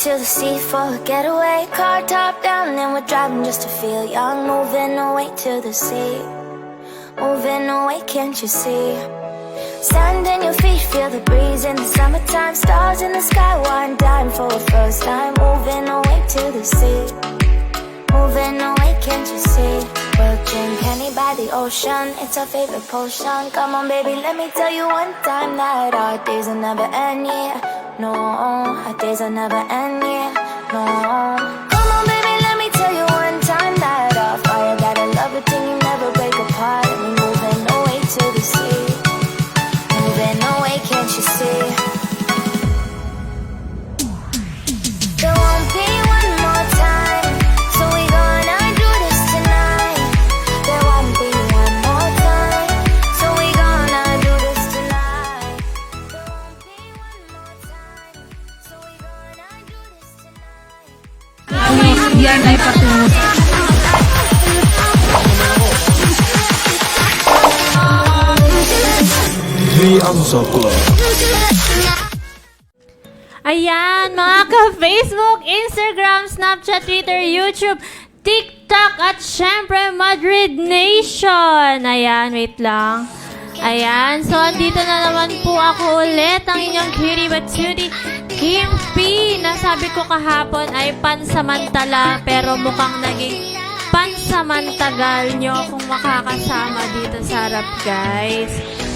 to the sea for a getaway. Car top down and we're driving just to feel young. Moving away to the sea. Moving away, can't you see? Sand in your feet, feel the breeze in the summertime. Stars in the sky, one dime for a first time. Moving away to the sea. Moving away, can't you see? We'll drink honey by the ocean, it's our favorite potion. Come on baby, let me tell you one time that our days will never end, yeah. No, our days will never end, yeah. No. Come on baby, let me tell you one time that our fire got a love it till you never break apart. And we moving away to the sea. Moving away, can't you see? There won't be one more time, so we gonna do this tonight. There won't be one more time, so we gonna do this tonight. There won't be one more time, so we gonna do this tonight. Yan ay patungo. Ayan, mga ka-Facebook, Instagram, Snapchat, Twitter, YouTube, TikTok, at syempre, Madrid Nation. Ayan, wait lang. Ayan, so andito na naman po ako ulit, ang inyong cutie but cutie, Kim P. Nasabi ko kahapon ay pansamantala, pero mukhang naging pansamantagal nyo kung makakasama dito sa harap, guys.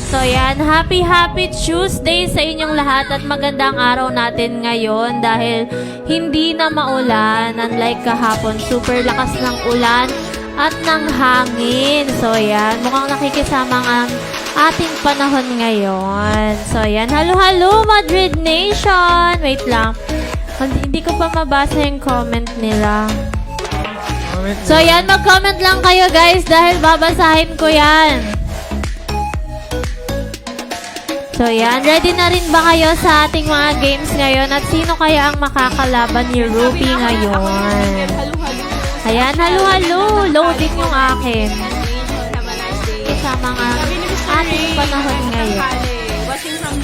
So yan, happy Tuesday sa inyong lahat at magandang araw natin ngayon dahil hindi na maulan, unlike kahapon, super lakas ng ulan at ng hangin. So yan, mukhang nakikisama ang ating panahon ngayon. So yan, halo Madrid Nation! Wait lang, hindi ko pa mabasa yung comment nila. So yan, mag-comment lang kayo guys dahil babasahin ko yan. So yan, ready na rin ba kayo sa ating mga games ngayon? At sino kaya ang makakalaban ni Ruby ngayon? Ayan, halo, loading yung akin. Sa mga ating panahon ngayon.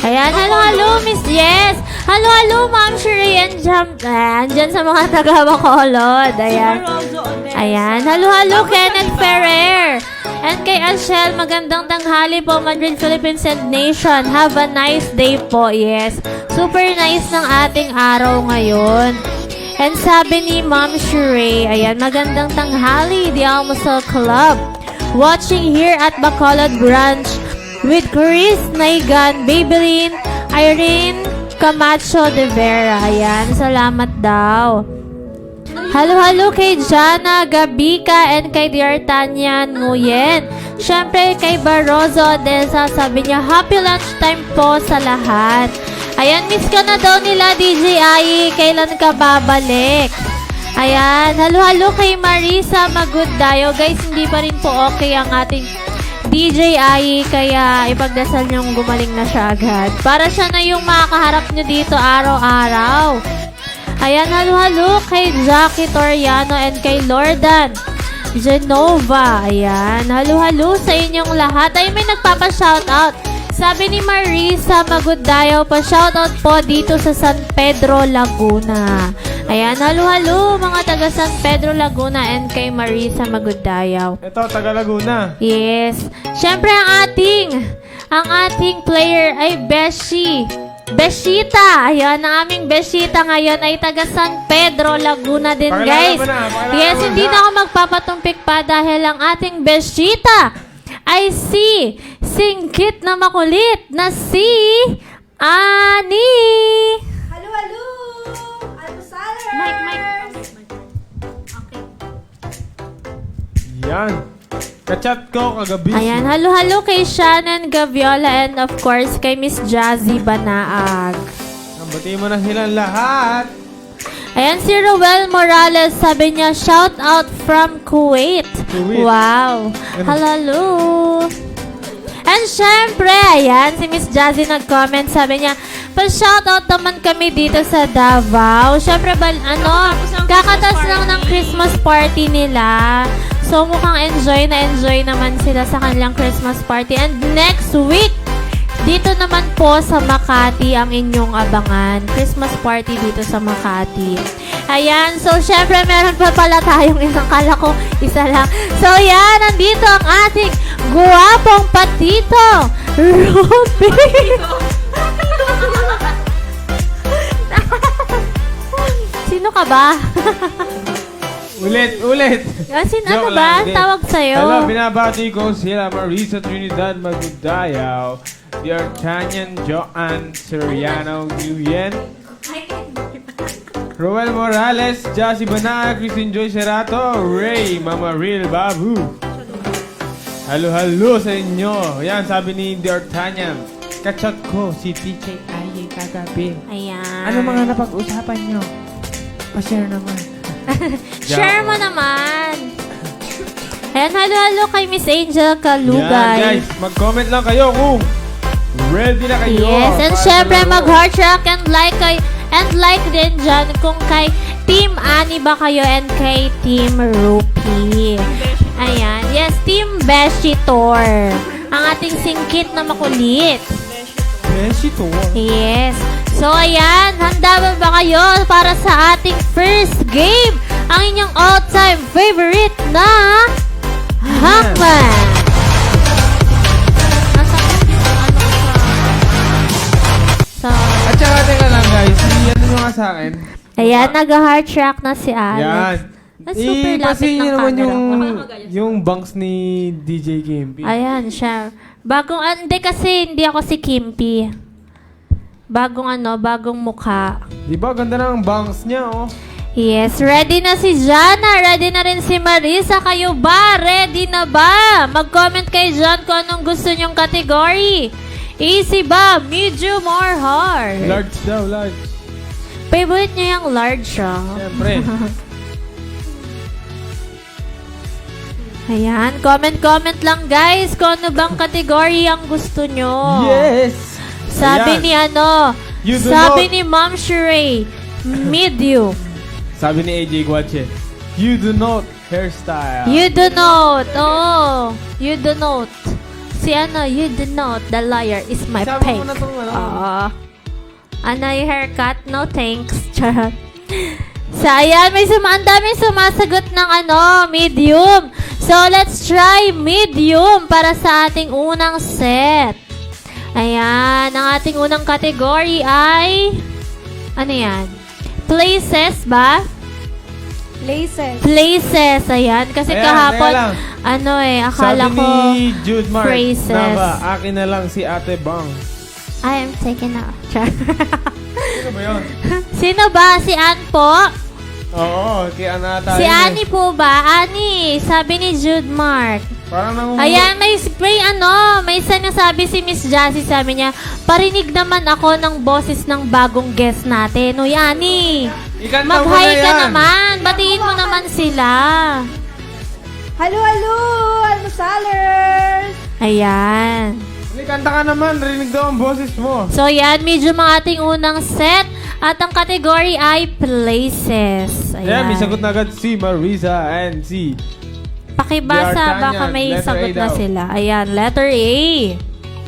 Ayan, halo, Miss Yes! Halo, Ma'am Sherry and Andyan sa mga taga-Bacolod. Ayan, halo, Kenneth Ferrer! And kay Ashel, magandang tanghali po, Madrid, Philippines and Nation. Have a nice day po. Yes, super nice ng ating araw ngayon. And sabi ni Ma'am Sheree, ayan, magandang tanghali, The Almusal Club. Watching here at Bacolod Branch with Chris Naigan, Babylin, Irene Camacho de Vera. Ayan, salamat daw. Halo kay Jana Gabika and kay Diartanya Nguyen. Siyempre kay Barroso Odessa, sabi niya, happy lunchtime po sa lahat. Ayan, miss ka na daw nila DJ Ai, kailan ka babalik? Ayan, halo kay Marisa Maguddayo. Guys, hindi pa rin po okay ang ating DJ Ai, kaya ipagdasal niyong gumaling na siya agad. Para siya na yung makakaharap niyo dito araw-araw. Ayan, halo kay Jackie Toriano and kay Lordan Genova. Ayan, halo sa inyong lahat. Ay, may nagpapa-shoutout. Sabi ni Marisa Maguddayo, pa-shoutout po dito sa San Pedro, Laguna. Ayan, halo mga taga San Pedro, Laguna and kay Marisa Maguddayo. Ito, taga Laguna. Yes. Siyempre, ang ating player ay Beshita. Ayan, ang aming Beshita ngayon ay taga San Pedro, Laguna din, guys. Yes, hindi na ako magpapatumpik pa dahil ang ating Beshita ay si singkit na makulit na si Ani. Halo! Almusalers! Mike. Okay. Yan. Kachat ko kagabi. Ayan, halo kay Shannon Gaviola and of course kay Miss Jazzy Banaag. Batiin mo na silang lahat. Ayan, si Roel Morales, sabi niya, shout out from Kuwait. Wow. Halo. And syempre, ayan, si Miss Jazzy nag-comment, sabi niya, pa-shoutout naman kami dito sa Davao. Syempre, kakatas lang ng Christmas party nila. So, mukhang enjoy naman sila sa kanilang Christmas party. And next week, Dito naman po sa Makati ang inyong abangan. Christmas party dito sa Makati. Ayan, so syempre meron pa pala tayong isang, kala ko isa lang. So yan, nandito ang ating guwapong patito, Ruby. Sino ka ba? Ulit. Ano Joke ba? lang, hindi. Tawag sa'yo. Hello, binabati ko sila Marisa Trinidad Magdayaw, D'Artagnan Joanne Soriano Nguyen, Roel Morales, Jassy Bana, Christine Joy Serato, Ray, Mama Real Babu. Halo sa inyo. Yan, sabi ni D'Artagnan. Kachat ko si TJ Aye kagabi. Ayan. Ano mga napag-usapan nyo? Pa-share naman. Share mo naman. Ayan, halo kay Miss Angel Yan, Kalugay. guys. Mag-comment lang kayo kung ready na kayo. Yes, and para sa syempre laro. mag-heart rock and like din dyan kung kay Team Ani ba kayo and kay Team Rupi. Ayan, yes, Team Beshitor. Ang ating singkit na makulit. Besito. Yes. So, ayan. Handa ba kayo para sa ating first game? Ang inyong all-time favorite na Hangman. Nasa So, At saka, teka lang guys. Ano nyo nga sa akin? ayan. Nag-heart track na si Alex. Yan. Super lapit Ipasin ng nyo naman camera. yung banks ni DJ Gimpy. Ayan siya. Hindi kasi hindi ako si Kimpy. Bagong mukha. Di ba? Ganda na ang banks niya, oh. Yes, ready na si Jana. Ready na rin si Marisa. Kayo ba? Ready na ba? Mag-comment kay John kung anong gusto nyong category. Easy ba? Medium or hard? Large daw, large. Favorite niya yung large siya. Siyempre. Ayan, comment lang guys kung ano bang category ang gusto nyo. Yes! Sabi Ayan. You do sabi not- ni Ma'am Sheree, medium. Sabi ni AJ Guache, you do not hairstyle. You do not. Oh, you do not. You do not. The liar is my Sabi pink. mo na itong ano. Ano yung haircut? No thanks. Charot. So, ayan, ang daming sumasagot ng medium. So, let's try medium para sa ating unang set. Ayan, ang ating unang category ay, ano yan? Places ba? Places, ayan. Kasi Ayan, kahapon, teka lang. akala Sabi ko, ni Jude Mark, phrases. na ba, akin na lang si Ate Bang. I am taken out. Sino ba yun? Sino ba? Si Ann po? Oo, kaya tayo. Si Annie po ba? Annie, sabi ni Jude Mark. Parang Ayan, may isa na sabi si Miss Jassy, sabi niya, parinig naman ako ng boses ng bagong guest natin. Uy, Annie, Ikanta mo na mag-hi ka yan. naman. Batiin mo naman sila. Halo, almusalers! Ayan. Kanta ka naman, rinig daw ang boses mo. So, yan, medyo mga ating unang set. At ang category ay places. Ayan, Ayan. may sagot na agad si Marisa and si... Pakibasa, D'Artagnan, baka may letter sagot A na daw. sila. Ayan, letter A.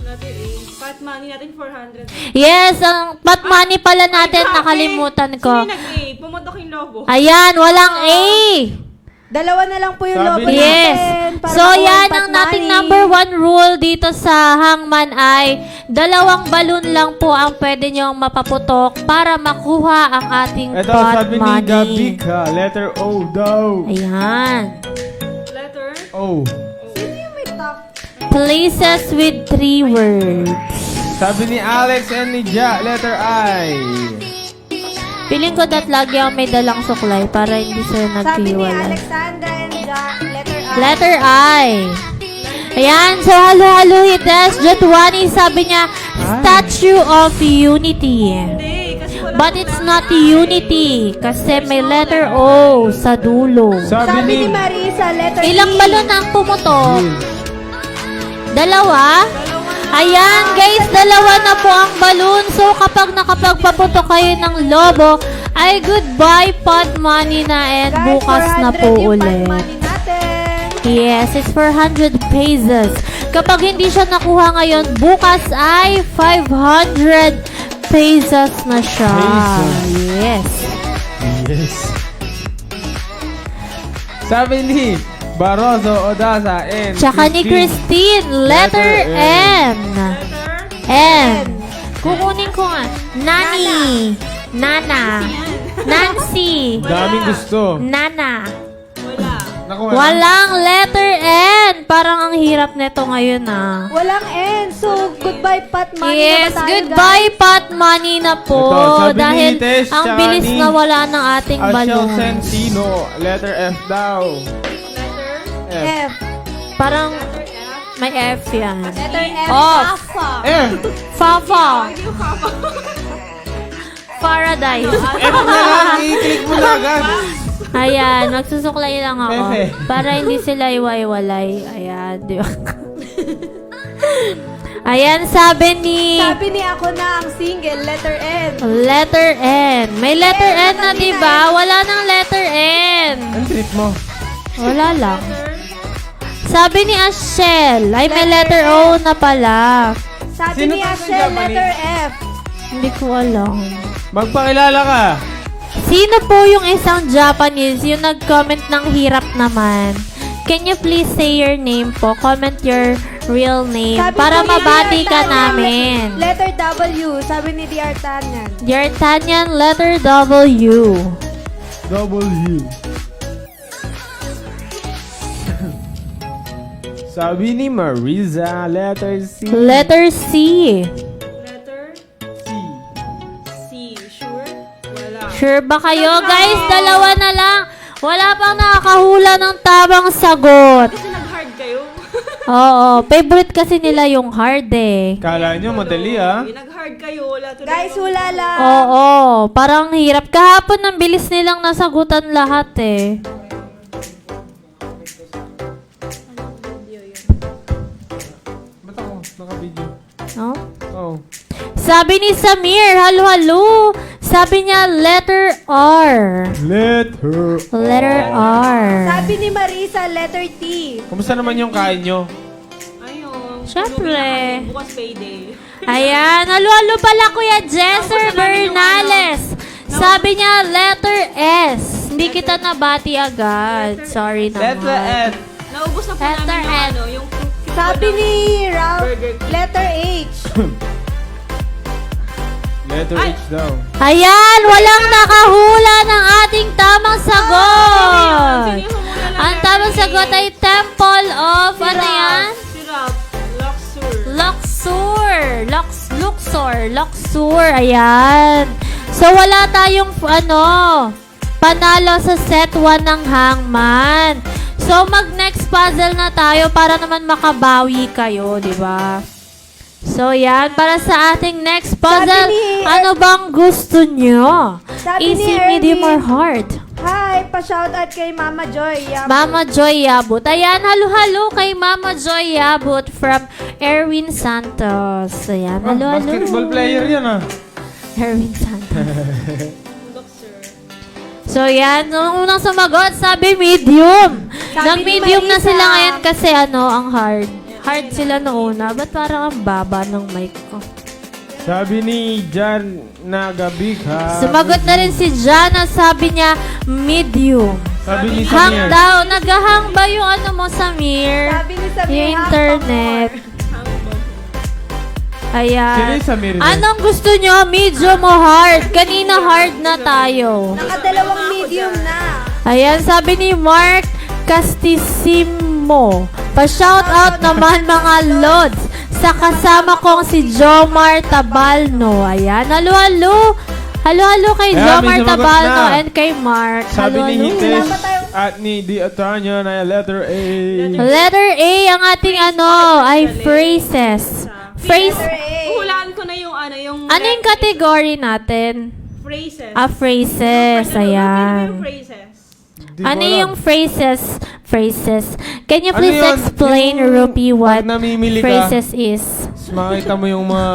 Letter A. Pat money natin 400. Yes, ang pot money pala natin, nakalimutan ko. Sino nag-A? Pumuntok yung logo. Ayan, walang A. Dalawa na lang po yung Sabi logo niya. Yes. natin. para So, makuha yan yung ang pot nating money. number 1 rule dito sa Hangman ay 2 balloon lang po ang pwede nyong mapaputok para makuha ang ating Ito, pot sabi ni money. Gabika, letter O daw. Ayan. Letter O. Sino yung may top? Places with 3 words. Sabi ni Alex and ni Ja, letter I. Feeling ko that lagi ang may dalang suklay para hindi sila Sabi ni naghiwalay. Alexandra and Jack, letter I. Letter I. Ayan, so halo-halo hites. Jotwani, sabi niya, Statue of Unity. Hindi, kasi wala. But it's not unity kasi may letter O sa dulo. Sabi ni Marisa, letter Ilang E. balon ang pumutok? 2? Ayan guys, 2 na po ang balon. So kapag nakapagpaputok kayo ng lobo, ay goodbye pot money na and Guys, bukas na 400 po yung pot ulit. money natin. Yes, it's 400 pesos. Kapag hindi siya nakuha ngayon, bukas ay 500 pesos na siya. Pesos. Yes. Yes. Sabi ni Barroso Odasa and Tsaka ni Christine, letter M. M. Kukunin ko nga. Nani. Nana. Nancy. Daming gusto. Nana. Wala. Nakuha. Walang letter N. Parang ang hirap nito ngayon ah. Walang N. So, goodbye, Pat Money Yes, na ba tayo, goodbye Pat Money na po. Ito, sabi ni Dahil Tess, ang tsaka bilis ni na wala ng ating Asyo balon. Sentino, letter F daw. Letter F. F. Parang may F yan. Letter F. Off. F. Fafa. Hindi yung kapa. Paradise. F na lang, i-click mo na agad. Ayan, magsusuklay lang ako. Pepe. Para hindi sila iwaiwalay. Ayan, di ba? Ayan, sabi ni... Sabi ni ako na ang single, letter N. Letter N. May letter N na, di ba? Wala nang letter N. Ang trip mo. Wala lang. Sabi ni Ashel, ay may letter O na pala. Sabi Sino ni pa sa Ashel, Japanese? letter F. Hindi ko alam. Magpakilala ka. Sino po yung isang Japanese yung nag-comment ng hirap naman? Can you please say your name po? Comment your real name Sabi para po ni mabati Dear ka Tanyan, namin. Letter W. Sabi ni Dear Tanyan. Your Tanyan, letter W. W. Sabi ni Mariza, letter C. Letter C. Letter C. C. Sure? Wala. Sure ba kayo? Guys, dalawa na lang. Wala pang nakakahula ng tamang sagot. Kasi nag-hard kayo. Oo, favorite kasi nila yung hard eh. Kala nyo, madali ah. Nag-hard kayo. Wala tuloy. Guys, hula lang. Oo, parang hirap. Kahapon ang bilis nilang nasagutan lahat eh. Ba't ako? Naka-video. No? Oh. Sabi ni Samir, halo-halo. Sabi niya, letter R. Letter. Letter R. Sabi ni Marisa, letter T. Kumusta naman yung kain nyo? Ayun. Syempre. Bukas payday. Ayan, halo-halo pala Kuya Jesser Bernales. Sabi niya, letter S. Hindi kita nabati agad. Sorry naman. Letter F. Naubos na po Letter namin yung N. ano, yung Sabi ni Ralph, Burger King. letter H. Letter Ay. H daw. Ayan, walang nakahula ng ating tamang sagot. Sino yung humula na Ang tamang sagot ay Temple of, ano yan? Sirap. Luxur. Luxor. Ayan. So, wala tayong, panalo sa set 1 ng hangman. So, mag-next puzzle na tayo para naman makabawi kayo, di ba? So, yan. Para sa ating next puzzle, Sabi ni ano bang gusto nyo? Sabi ni Easy, medium, or Erwin. hard? Hi, pa-shoutout kay Mama Joy. Mama Joy Yabut. Ayan, halo-halo kay Mama Joy Yabut from Erwin Santos. Ayan, Ah, halo-halo. basketball player yan ah. Erwin Santos. Luxur. So, yan. Nung unang sumagot, sabi medium. Sabi Nag-medium ni na Marisa. sila ngayon kasi ang hard. Hard sila noong una. Ba't parang ang baba ng mic ko? Sabi ni Jan Nagabika. Sumagot na rin si Jana. Sabi niya, medium. Sabi ni Hang Samir. daw. Nag-hang ba yung ano mo, Samir? Sabi ni Samir, Yung internet. Ayan. Sino yung Samir? Anong gusto nyo? Medium o hard? Kanina hard na tayo. Nakadalawang medium na. Ayan, sabi ni Mark Castisimo. Pa-shoutout naman mga lods sa kasama kong si Jomar Tabalno. Ayan, halo-halo. Halo-halo kay Ayan, Jomar may sumagot Tabalno na. and kay Mark. Sabi ni Halo-halo. Hites at ni Di Atanya na letter A. Letter A, ang ating ay phrases. Phrase. Letter A. Hulaan ko na yung yung... Ano yung category natin? Phrases. Phrases. Ano Ayan. yung phrases? Di ko Ano alam. yung phrases? Phrases. Can you Ano please yun? explain, Yung Rupi, what pag namimili ka, phrases is? Tapos makita mo yung mga...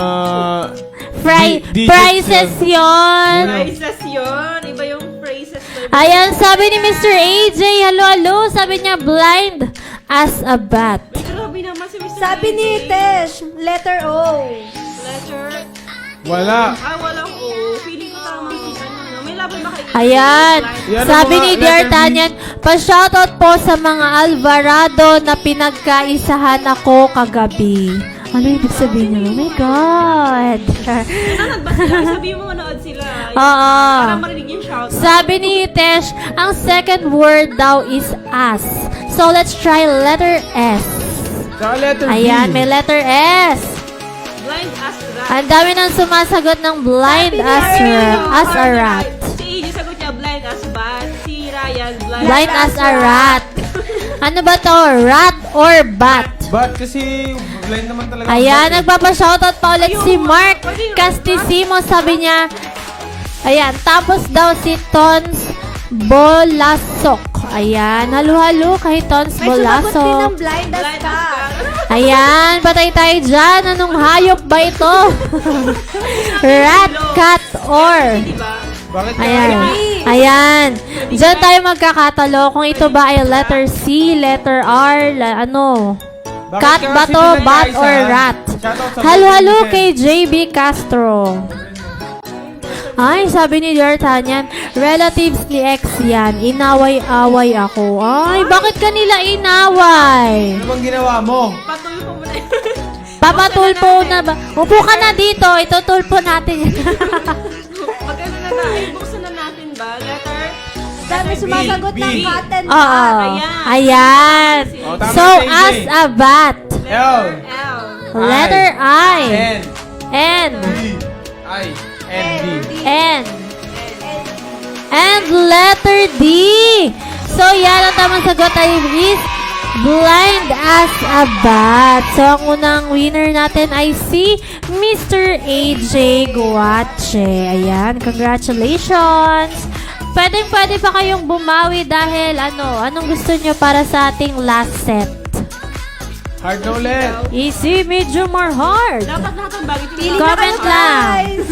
digits Prices yun. Phrases yun. Iba yung phrases. Ayan, sabi ni Mr. AJ, halo-halo, sabi niya, blind as a bat. Grabe naman si Mr. Sabi ni Tesh, letter O. Letter... Wala. walang O. Feeling ko tamang si ano. May laban ba kayo? Ayan. Yan ang Sabi mga ni letter Dear B. Tanyan, pa-shoutout po sa mga Alvarado na pinagkaisahan ako kagabi. Ano ibig sabihin nyo? Oh my God. Nanonood ba sila? Sabihin mo manood sila. Oo. Para marinig yung shout. Sabi ni Tesh, ang second word daw is as. So let's try letter S. Tsaka letter B. Ayan, may letter S. Blind as rat. Ang dami nang sumasagot ng blind as a rat. Si AJ sagot niya blind as bat. Si Ryan Blind as a rat. Ano ba to? Rat or bat? But kasi blind naman talaga. ang Ayan, bat eh. nagpapashoutout pa ulit si Mark Castisimo. Sabi niya, ayan, tapos daw si Tons Bolasok. Ayan, halo-halo kay Tons May sumagot din ng Bolasok. blind as Blind as ka. bat. Ayan, patay tayo dyan. Anong hayop ba ito? Rat, cat, or... Diba? Bakit ka Ayan. ayaw? Ayan. Diyan tayo magkakatalo kung ito ba ay letter C, letter R, ano. Bakit Cat ka ba kasi to, pinag-aisa, bat or ha? rat? Shoutout sa Halo-halo mga kay JB Castro. Ay, sabi ni D'Artagnan, relatives ni ex yan. Inaway-away ako. Ay, bakit kanila inaway? Ano bang ginawa mo? Patulpo mo na yun. Papatulpo na ba? Upo ka na dito. Itutulpo natin yan. Magkano na tayo? Buksan na natin ba? Letter? Sabi sumasagot ng B. cat and Oo. bat. Ayan. Oh, tama So, si AJ. as a bat. L. L. Letter I. N. N. D. I. N. D. N. And letter D. So, yan ang tamang sagot ay is blind as a bat. So, ang unang winner natin ay si Mr. AJ Guache. Ayan, congratulations. Pwede pa kayong bumawi dahil anong gusto nyo para sa ating last set? Hard na ulit. Easy, medium, or hard? Dapat lahat ng bagay Pili na Comment kayo, lang. guys.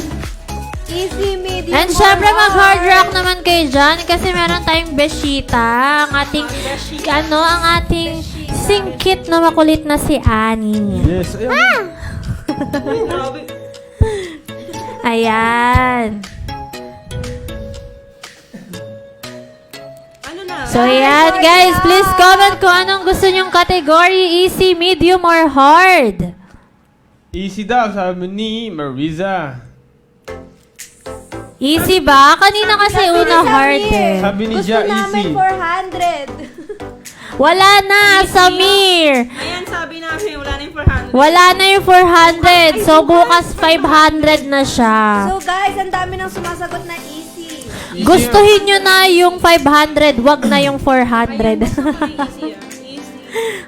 Easy, medium, And or syempre mag hard hard. rock naman kayo dyan kasi meron tayong beshita. Ang ating, ang ating singkit na makulit na si Annie. Yes. Ayun. Grabe. Ayan. Ano na? So yan guys, please comment kung anong gusto nyong category, easy, medium, or hard. Easy daw, sabi ni Marisa. Easy ba? Kanina kasi Sabi ni una hard Samir, eh. Sabi ni Gusto Ja, namin easy. 400. Wala na, Samir. Ayan, sabi namin, wala na yung 400. Wala na yung 400. So bukas 500 na siya. So guys, ang dami nang sumasagot na easy. Gustuhin nyo na yung 500, wag na yung 400. Easy, Easy.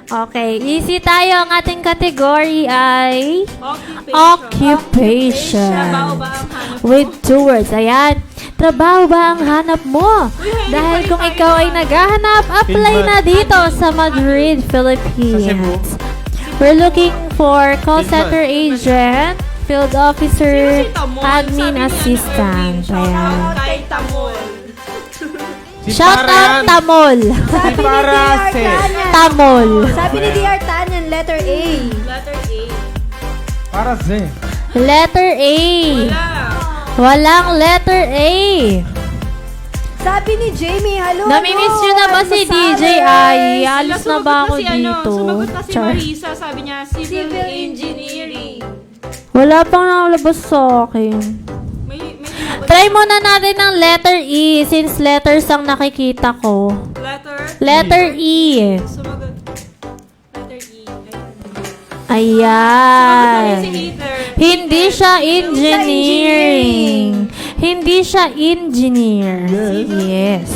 Okay, easy tayo. Ang ating category ay Occupation. Trabaho occupation. ba ang hanap mo? With 2 words. Ayan. Trabaho ba ang hanap mo? Dahil kung ikaw ay naghahanap, apply na dito sa Madrid, Philippines. We're looking for call center agent, field officer, admin assistant. Ayan. Kay Tamol. Si Shout para out yan. Tamol. Sabi ni para DR si- Tanyan. Tamol. Sabi ni DR Tanyan, letter A. Letter A. Para Z. Letter A. Wala. Walang letter A. Sabi ni Jamie, hello. Namimiss nyo na ba si DJ Ay? Alis na ba ako dito? Sumagot na si Char. Marisa, sabi niya, civil Civil engineering. Wala pang nakalabas sa akin. May tinabot. Try muna natin ng letter E since letters ang nakikita ko. Letter. Letter E. Sumagot. Letter E. Sumagot Ayan. si Heather. Hindi siya engineering. Hindi siya engineer. Yes.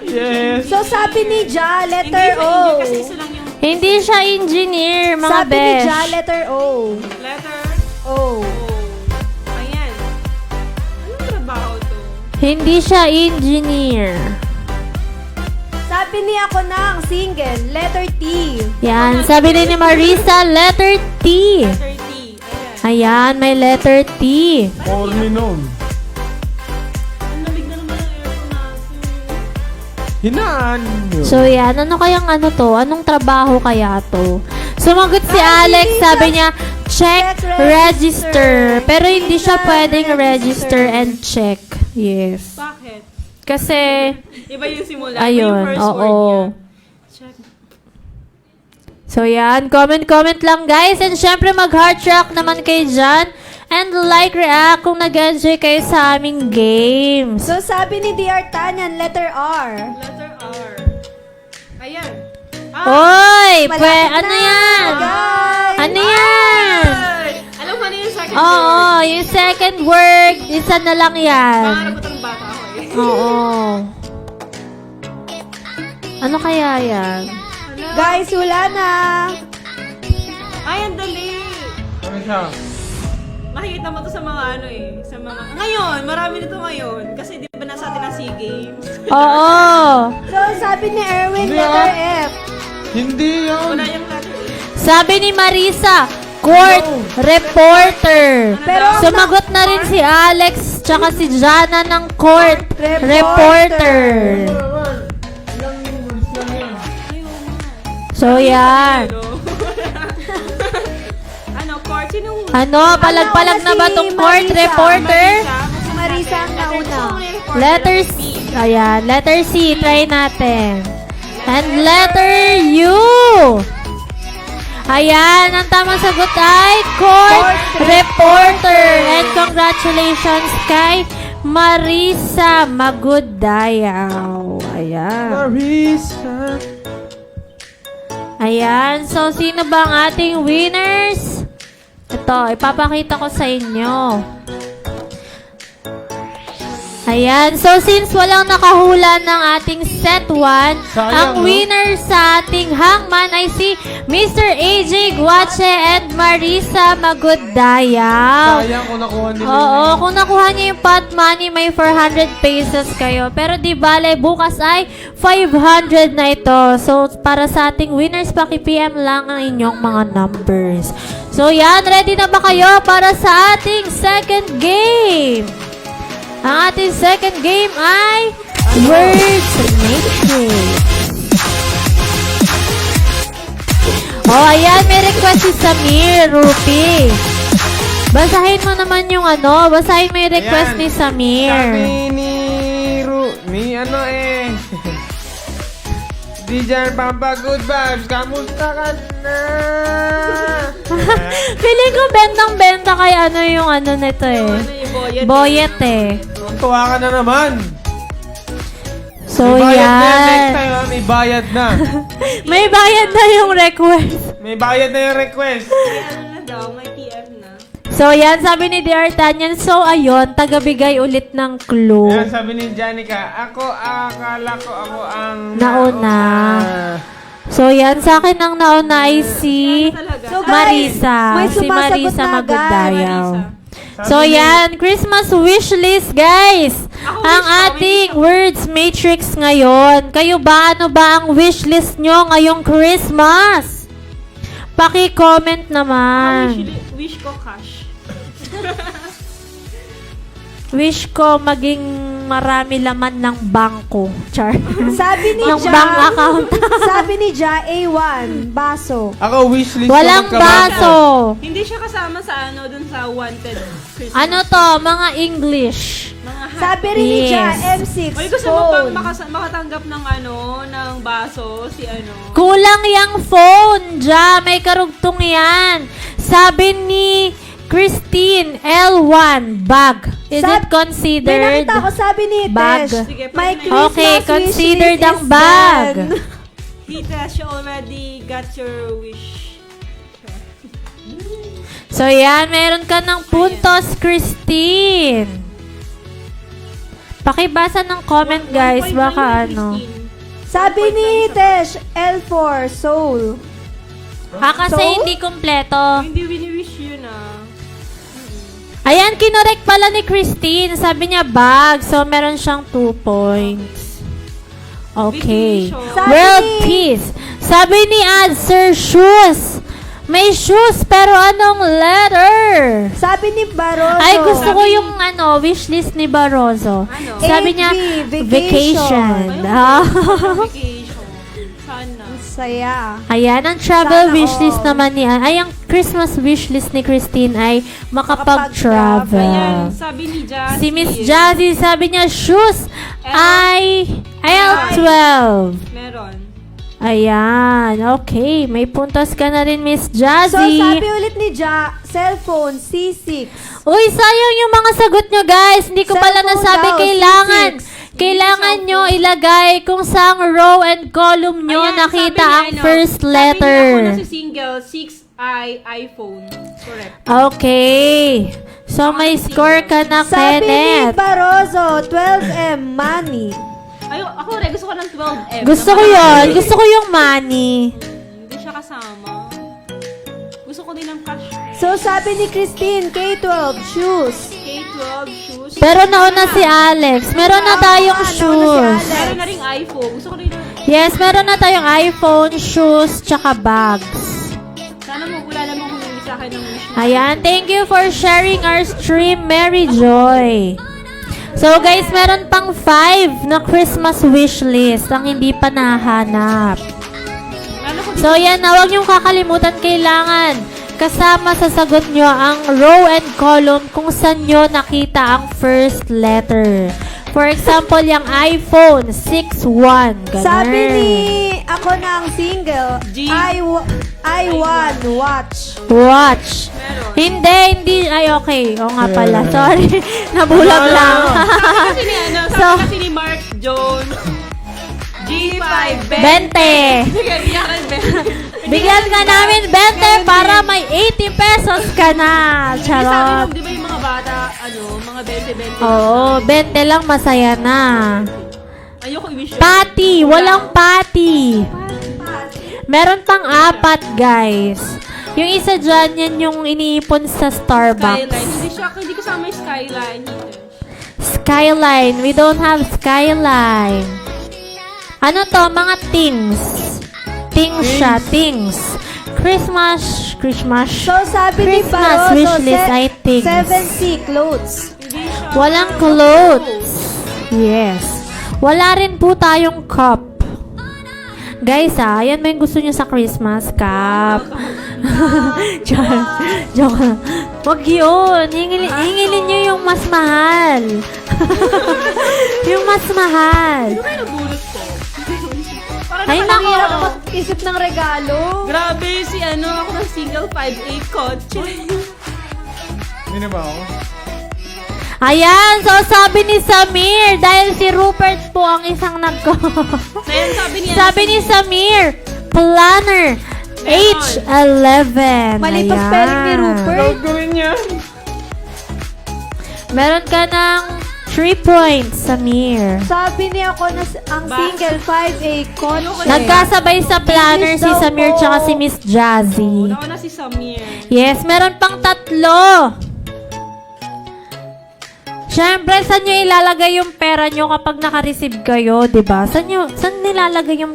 Yes. So sabi ni Ja, Hindi letter siya O. engineer kasi isa lang yung Hindi siya engineer, mga Sabi ni besh. Ja, letter O. letter O. O. Ayan. Anong trabaho to? Hindi siya engineer. Sabi ni ako nang single, letter T. Yan, sabi din ni Marisa, letter T. Letter T. Ayan. Ayan, may letter T. For me noon. Ang lamig na naman ang aircon natin. Hinaan nyo. So yan, ano kayang ano to? Anong trabaho kaya to? So Sumagot si Alex, sabi niya, check, register. Pero hindi siya pwedeng register and check. Yes. Bakit? Kasi, Iba yung simula. ayun, Iba yung first word oo. niya. Check. So yan, comment lang guys. And syempre mag-heart rock naman kayo dyan. And like, react kung nag-enjoy kayo sa aming games. So, sabi ni DR Tanyan, letter R. Letter R. Ayan. Oy! Malapit Ano na, yan? guys. Ano yan? Ay! Alam mo na yung second Oo, word. yung second word, isa na lang yan. Pangarap ko ng bata ako eh. Oo. Ano kaya yan? Guys, wala na. Ay, ang dali. Ano siya? Makikita mo to sa mga ano eh. Sa mga... Ngayon, marami nito ngayon. Kasi di ba nasa atin ang SEA Games? Oo. So, sabi ni Erwin, Hindi, letter F. Hindi yun. Wala yung letter A. Sabi ni Marisa, court reporter. Pero, Sumagot na rin si Alex tsaka si Jana ng court reporter. Ilang words lang yun. So yan. Ano? Ano, court? Sino? Ano, palag-palag na ba tong court Marisa. reporter? Si Marisa ang nauna. Letter C. Ayan, letter C. Try natin. And letter U. Ayan, ang tamang sagot ay court reporter. And congratulations kay Marisa Maguddayaw. Ayan. Marisa. Ayan. So, sino ba ang ating winners? Ito, ipapakita ko sa inyo. Ayan. So, since walang nakahula ng ating set 1, ang no? winner sa ating hangman ay si Mr. AJ Guache and Marisa Maguddayaw. Sayang kung nakuha nila. Oo, kung nakuha niyo yung pot money, may 400 pesos kayo. Pero di bale, bukas ay 500 na ito. So, para sa ating winners, paki-PM lang ang inyong mga numbers. So, yan. Ready na ba kayo para sa ating second game? Ang ating second game ay Words Matrix. Oh, ayan. May request si Samir Rupi. Basahin mo naman yung ano. Basahin mo yung request Ayan. ni Samir. Sabi ni ano eh. Di dyan pampagod vibes. Kamusta ka na? Feeling ko bentang-benta kay ano yung ano nito eh. Ano yung boyet? Boyet eh. Tuwa ka na naman. So, may bayad na next yan. time ha. May bayad na. May bayad na yung request. May bayad na yung request. May ano na daw, may PM na. So, yan. Sabi ni DR Tanyan. So, ayun. Tagabigay ulit ng clue. Ayan, sabi ni Janica, akala ko ako ang Nauna. So, yan. Sa akin ang nauna ay si Talaga. So, guys, Marisa. may Si sumasagot Marisa na agad. Maguddayaw. Marisa. So, yan. Christmas wish list, guys. Ako Ang wish ko, ating Words Matrix ngayon. Kayo ba? Ano ba ang wish list nyo ngayong Christmas? Paki-comment naman. Wish ko cash. Wish ko maging marami laman ng bangko. Char. Sabi ni ng Ja, bank account. sabi ni Ja, A1, baso. Ako wishlist ko Walang magkabangko. baso. Hindi siya kasama sa ano, dun sa wanted Christmas. Ano to? Mga English. Mga Sabi rin ni Ja, Yes. M6, Oy, gusto mo bang phone. makatanggap ng ano, ng baso, si ano? Kulang yung phone, Ja. May karugtong yan. Sabi ni Christine, L1, bag. Is Sab- it considered? May nakita ko, sabi ni Bag. Tesh, Sige, my pwede na yun. Christmas Okay, wish considered list ang is bag. done. Tita, she already got your wish. So, yan. Meron ka ng puntos, Christine. Pakibasa ng comment, guys. 1.9 Baka na ano. Christine. Sabi ni Tesh, L4, soul. Kasi So? hindi kumpleto. Hindi wini-wish yun ah. Ayan, kinorek pala ni Christine. Sabi niya bag. So, meron siyang 2 points. Okay. Vacation. Sabi World ni- peace. Sabi ni Adser, shoes. May shoes, pero anong letter? Sabi ni Barroso. Ay, gusto ko yung ano, wishlist ni Barroso. Ano? Sabi niya, AV, vacation. vacation. Ah. Vacation. Sana. Saya. Ayan, ang travel Sana wishlist all. naman ni... Ay, ang Christmas wishlist ni Christine ay Ayan, makapag-travel. sabi ni Jazzy. Si Miss Jazzy, sabi niya, shoes ay IL-12. Meron. Ayan, okay. May puntos ka na rin, Miss So, Jazzy. sabi ulit ni cellphone C6. Uy, sayang yung mga sagot nyo, guys. Hindi ko pala Cellphone nasabi. daw, Kailangan nyo ilagay kung saang row and column nyo Ayan, nakita sabi ang niya, first Sabi niya, letter. ako na si single, 6i iPhone. Correct. Okay. So, may score ka na, Sabi ni Kenneth. Barroso, 12M, money. Ay, ako rin, gusto ko ng 12M. Gusto ko yun. Gusto ko yung money. Hindi siya kasama. Gusto ko din ng cash. So, sabi ni Christine, K12, shoes. K12 shoes. Pero nauna si Alex. Meron na tayong shoes. Meron na ring iPhone. Gusto ko rin ng... Yes, meron na tayong iPhone, shoes, tsaka bags. Sana mo, wala namang humingi sa akin ng wish na. Ayan, thank you for sharing our stream, Mary Joy. So guys, meron pang 5 na Christmas wish list ang hindi pa nahanap. Ano ko So yan, na huwag niyong kakalimutan, kailangan kasama sa sagot nyo ang row and column kung saan nyo nakita ang first letter. For example, yung iPhone 6.1. Ganun. Sabi ni, ako na ang single, G. I1, watch. Watch. Meron. Hindi. Ay, okay. O nga pala. Sorry. Nabulag lang. Kasi ni ano, sabi So- kasi ni Mark Jones, G5, 20. Sige, bigyan ka rin, Bigyan ka namin 20 para may 80 pesos ka na. Sabi Charot. nung, di ba yung mga bata, ano, mga 20-20. Oo, 20 lang masaya na. Ayoko i-wish yun. Patty. Walang patty. Meron pang 4, guys. Yung isa dyan, yan yung iniipon sa Skyline. Starbucks. Hindi kasama yung skyline. Skyline. We don't have skyline. Ano to? Mga things. Things siya. Things. Christmas. So, sabi ni Christmas Barroso, wishlist, I think. 7C, clothes. Hindi siya. Walang clothes. Yes. Wala rin po tayong cup. Guys, yan ba yung gusto nyo sa Christmas? Cup. Joke lang. Wag yun. Hingilin nyo yung mas mahal. Yung mas mahal. Ano kayo nabulot ko? Parang Ay, nakalaki nako. ako. Isip ng regalo. Grabe, si ano, ako ng single 5'8 kotse. Hindi na ba ako? Ayan, so sabi ni Samir, dahil si Rupert po ang isang So, yan, Sabi ni Samir, planner, H11. Mali pa Ayan. spelling ni Rupert. Gawin niya. Meron ka ng 3 points, Samir. Sabi ni ako na ang single 5A, kotse. Nagkasabay sa planner English si daw Samir po. tsaka si Miss Jazzy. Ako na si Samir. Yes, meron pang 3. Siyempre, saan nyo ilalagay yung pera nyo kapag naka-receive kayo, di ba? Saan nilalagay yung...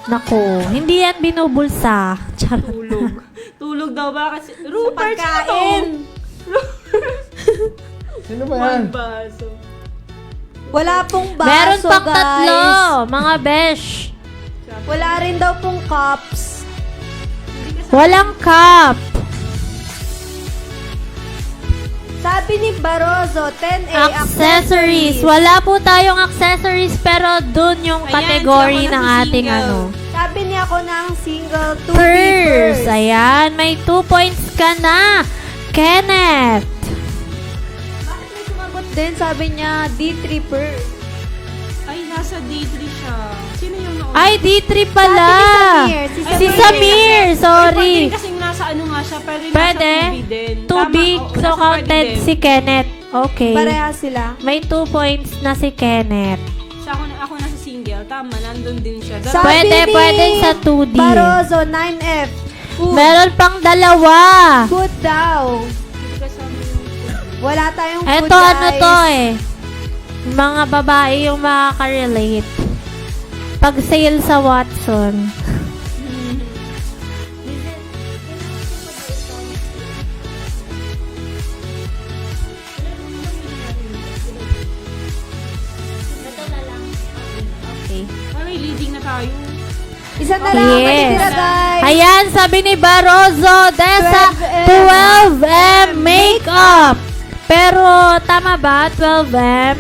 Nako, hindi yan binubulsa. Charot. Tulog. Tulog daw ba? Kasi, Rupert, pagkain. Sino ba yan? One baso. Wala pong baso, Meron pang guys. 3, mga besh. Wala rin daw pong cups. Walang cup. Sabi ni Barroso, 10A, Accessories. Wala po tayong accessories, pero dun yung Ayan, category ako na ng si ating single. ano. Sabi niya ako na ang single 2B Purse. purse. Ayan, may 2 points ka na. Kenneth. Bakit may sumagot din? Sabi niya, D3 purse. Ay, nasa D3 siya. Sino yung nauna? Ay, D3 pala. Sabi ni Samir. Si Samir. Sorry. Pwede kasi nasa ano nga siya, pero Pwede. nasa 2B din. 2 big. Tama, oo, So, nasa counted pwede din. si Kenneth. Okay. Pareha sila. May 2 points na si Kenneth. Siya, ako nasa single. Tama, nandun din siya. Sabi Pwede, ni pwede sa 2D. Barroso, 9F. Food. Meron pang 2. Food daw. Hindi kasama yung... Wala tayong food, Eto, guys. ano to eh. Mga babae yung makaka-relate. Pag sale sa Watson. Okay. Ay, may leading na tayo. Isa na lang ang matitira, guys. Ayan, sabi ni Barroso, Desa, 12M makeup. Pero, tama ba? 12M?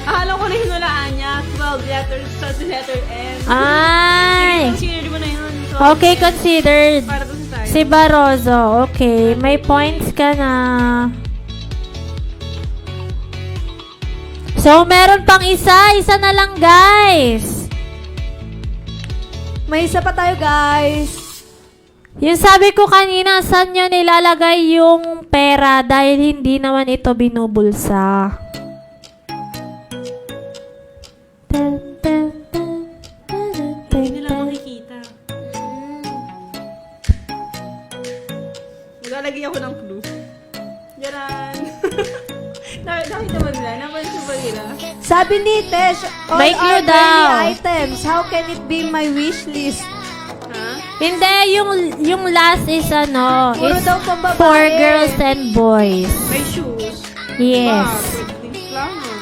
Alam ko na hinulaan niya. 12 letters sa letter M. Ay! Consider mo na yun. So, Okay, considered. para to sa tayo. Si Barroso, okay. May points ka na. So, meron pang isa. Isa na lang, guys. May isa pa tayo, guys. Yung sabi ko kanina, saan nyo nilalagay yung pera dahil hindi naman ito binubulsa? Hindi nila makikita. Maglalagay ako ng clue. Yaran. Nakita mo nila? Napansin ba nila? Sabi ni Tesh, all May clue are daw. daily items. How can it be my wish list? Ha? Hindi, yung last is ano, Puro is daw pambabae. for girls and boys. May shoes. Yes. Pwede din flower.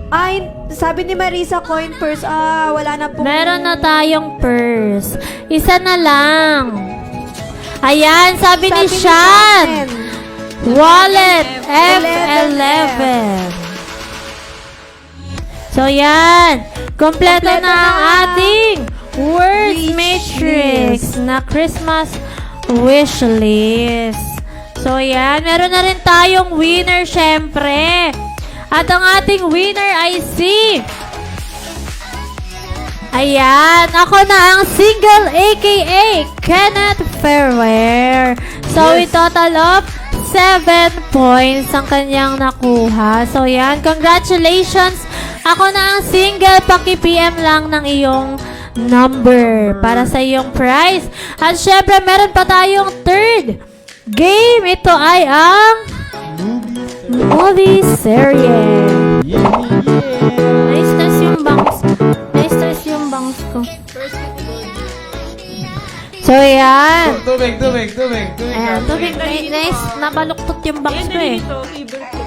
Ay, sabi ni Marisa, coin purse. Wala na po. Meron na tayong purse. Isa na lang. Ayan, sabi ni Sean. Wallet F11. So, yan. Kompleto na ang ating Words Matrix na Christmas wish list. So, yan. Meron na rin tayong winner, syempre. At ang ating winner ay si... Ayan, ako na ang single aka Kenneth Ferrer. So, Yes. a total of 7 points ang kanyang nakuha. So, yan. Congratulations. Ako na ang single. Paki-PM lang ng iyong number para sa iyong prize. At syempre, meron pa tayong third game. Ito ay ang movie series. Na-stress yung bangs. Na-stress yung bangs ko. First category. So, yan. Tubig. Ayan, tubig. Nice. Nabaluktot yung bangs Ayan, ko eh. dito. Favorite ko.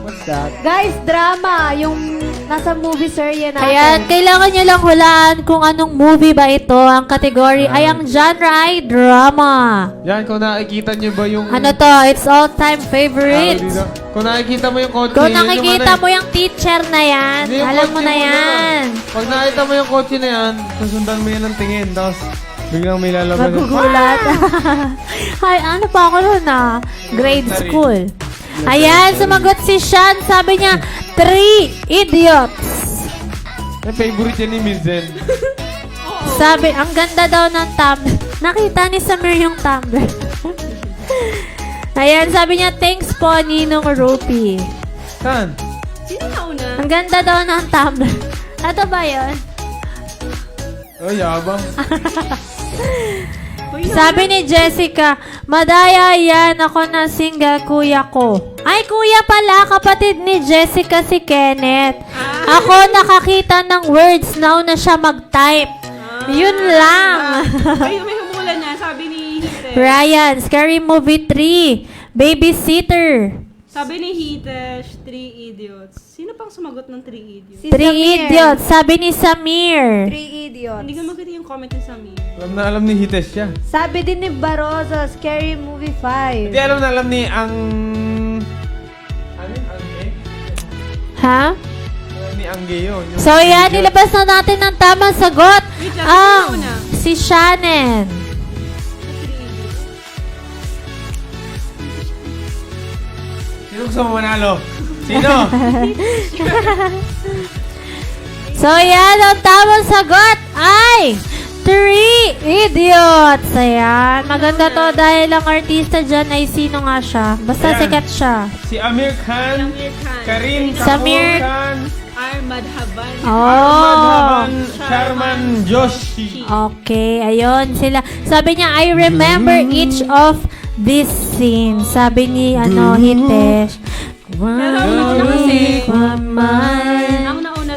What's that? Guys, drama. Yung nasa movie serye natin. Ayan, kailangan nyo lang hulaan kung anong movie ba ito. Ang category ay ang genre ay drama. Yan, kung nakikita nyo ba yung... Ano to? It's all-time favorite. dito. Kung nakikita mo yung kotse, Kung yun yung nakikita ano mo yung teacher na yan, Hindi, yung alam mo kotse na yan. Pag nakita mo yung kotse na yan, susundan mo yan ng tingin, tapos biglang may lalabas. Magugulat. Ay, ano pa ako nun ah? Grade school. Ayan, sumagot si Sean. Sabi niya, 3 idiots. Yung favorite yan ni Miss Zen. Sabi, ang ganda daw ng tumbler. Nakita ni Samir yung tumbler. Ayan, sabi niya, thanks po, Ninong Rupi. Saan? Sino nauna? Ang ganda daw ng tumbler. Ano ba yun? Oh, yabang. Kuya, Sabi ni Jessica, madaya yan, ako na single kuya ko. Ay, kuya pala, kapatid ni Jessica si Kenneth. Ako nakakita ng words, now na siya mag-type. Yun lang. may humulan na. Sabi ni Hitesh. Ryan, Scary Movie 3, Babysitter. Sabi ni Hitesh, 3 idiots. Sino pang sumagot ng 3 idiots? Si 3 Samir. Idiots, sabi ni Samir. 3 idiots. Hindi ko makita yung comment ni Samir. Alam ni Hites siya. Sabi din ni Barroso, Scary Movie 5. Hindi alam ni ang... Ano yun? Angge? Ha? Alam ni Angge yun. Yung So yan, nilabas na natin ng tamang sagot. Wait lang, Ang sino una? si Shannon. 3 idiots. Sino gusto mo manalo? Sino? So yan, ang tamang sagot ay 3 idiots. Ayan, maganda to dahil ang artista dyan ay sino nga siya. Basta Ayan. sikat siya. Si Amir Khan, Samir Khan. Karim Samir- Khan, Armad Haban. Oh. Sharman Joshi. Okay, ayun sila. Sabi niya, I remember each of these scenes. Sabi ni, Hitesh. Pero ang nauna kasi, Ang ang nauna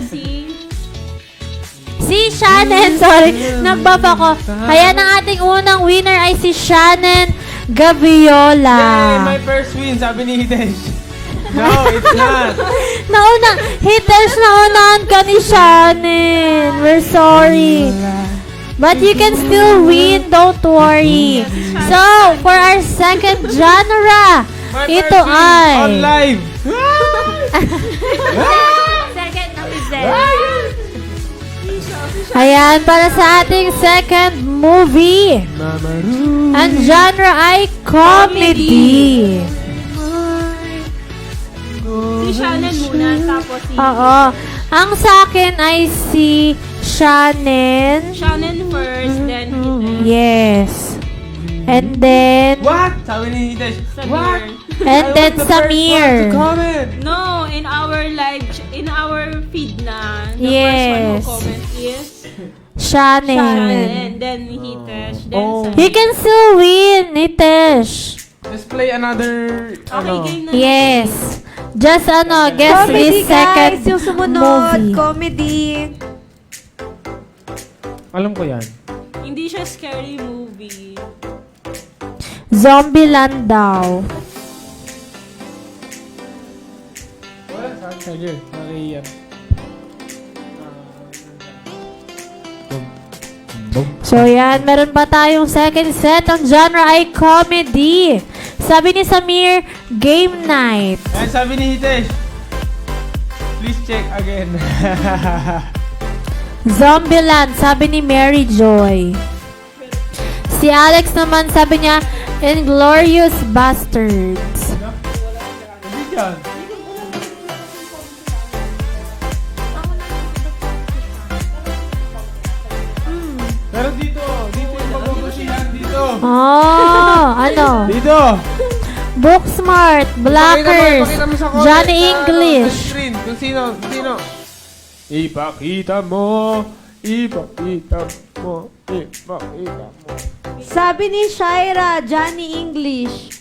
Si Shannon, sorry. Nag-buff ako. Ayan, ang ating unang winner ay si Shannon Gaviola. Yay, my first win, sabi ni Hites. No, it's not. Haters, naunahan ka ni Shannon. We're sorry. But you can still win, don't worry. So, for our second genre, ito On ay... live. Second episode. Ayan, para sa ating second movie. Ang genre ay comedy. Si Shannon muna, tapos si... Oo. Ang sa akin ay si Shannon. Shannon first, then Hitesh. Yes. And then... What? Sabi ni Hitesh. What? And then Samir. Comment. No, in our feed na, the Yes. first one who comment is Shannon. Shannon, then Hitesh, then Oh. Samir. He can still win, Nitesh. Let's play another, Okay, game na. Yes. Just guess Comedy his second guys, yung sumunod. movie. Comedy. Alam ko yan. Hindi siya scary movie. Zombieland daw. Wala, saan ka dyan? Naki yan. So yan, meron pa tayong second set. Ang genre ay comedy. Sabi ni Samir, game night. Ayan, sabi ni Hitesh. Please check again. Zombieland, sabi ni Mary Joy. Si Alex naman, sabi niya, Inglourious Bastards. Hindi dyan. Pero dito yung magugusihan dito. Oh, ano? Dito. Booksmart, Blackers, Ipakita mo sa comment, Johnny sa English. screen, kung sino. Ipakita mo. Ipakita mo. Sabi ni Shaira, Johnny English.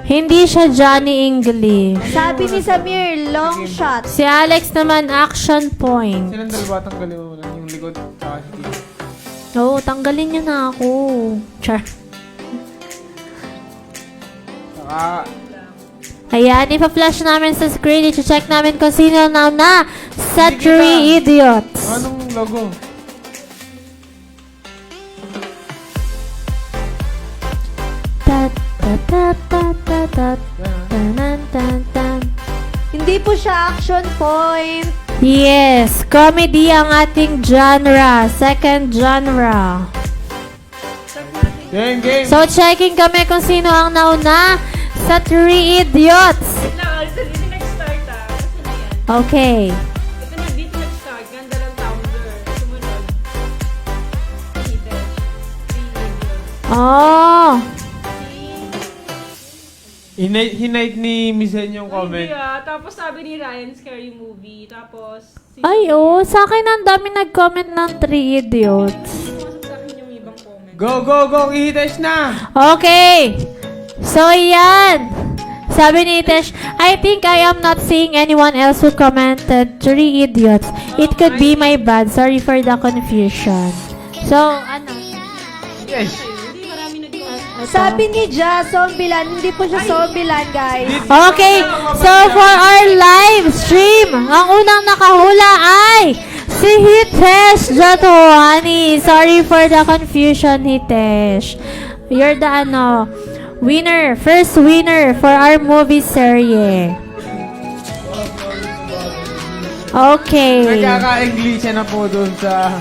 Hindi siya Johnny English. Sabi ni Samir, long shot. Si Alex naman, action point. Silang dalawa tanggalin mo muna yung likod sa si Tito. Oo, tanggalin niyo na ako. Char. Saka, Ayan, ipa-flash namin sa screen. I-check namin kung sino na sa Three Idiots. anong logo? Tat, tat, tat, tat, tat, tat, tanan, tan, tan. Hindi po siya action point. Yes, comedy ang ating genre. Second genre. Game. So, checking kami kung sino ang nauna sa Three Idiots. Ito nag-start Kasi na yan. Okay. Dito nag-start. Ganda lang founder. Sumunod. Hitesh. Oh. Hinight ni Misen yung comment. Hindi Tapos sabi ni Ryan, scary movie. Tapos, Ay, oh. Sa akin ang dami nag-comment ng Three Idiots. pumasok sa akin yung ibang comment. Go! Ihitesh na! Okay. So, yan. Sabi ni Tesh, I think I am not seeing anyone else who commented Three Idiots. It could be my bad. Sorry for the confusion. So, ano? Yes! Hindi, marami nag-comment. Sabi ni Ja, Zombieland. Hindi po siya Zombieland, guys. Okay. So, for our live stream, ang unang nakahula ay si Hitesh Jatuani. Sorry for the confusion, Hitesh. You're the winner. First winner for our movie series. Okay. Nagkaka-English na po dun sa...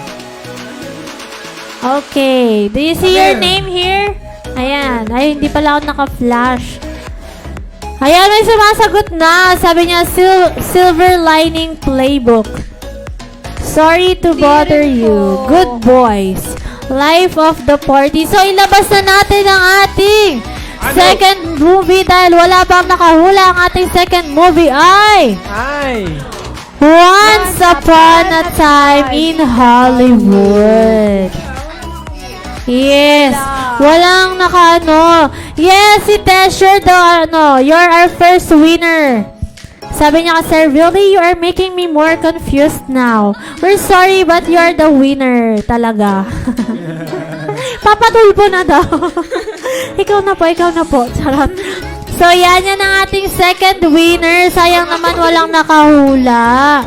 Okay. Do you see your name here? Ayan. Ay, hindi pala ako naka-flash. Ayan, may sumasagot na. Sabi niya, Silver Lining Playbook. Sorry to bother you. Good boys. Life of the party. So, ilabas na natin ang ating second movie dahil wala pang nakahula. Ang ating second movie ay Once Upon a Time in Hollywood. Yes. Walang Yes, si Tesh, you're our first winner. Sabi niya kasi, really, you are making me more confused now. We're sorry, but you're the winner talaga. Papatulpo na daw. Ikaw na po. Charot. So, yan ang ating second winner. Sayang naman walang nakahula.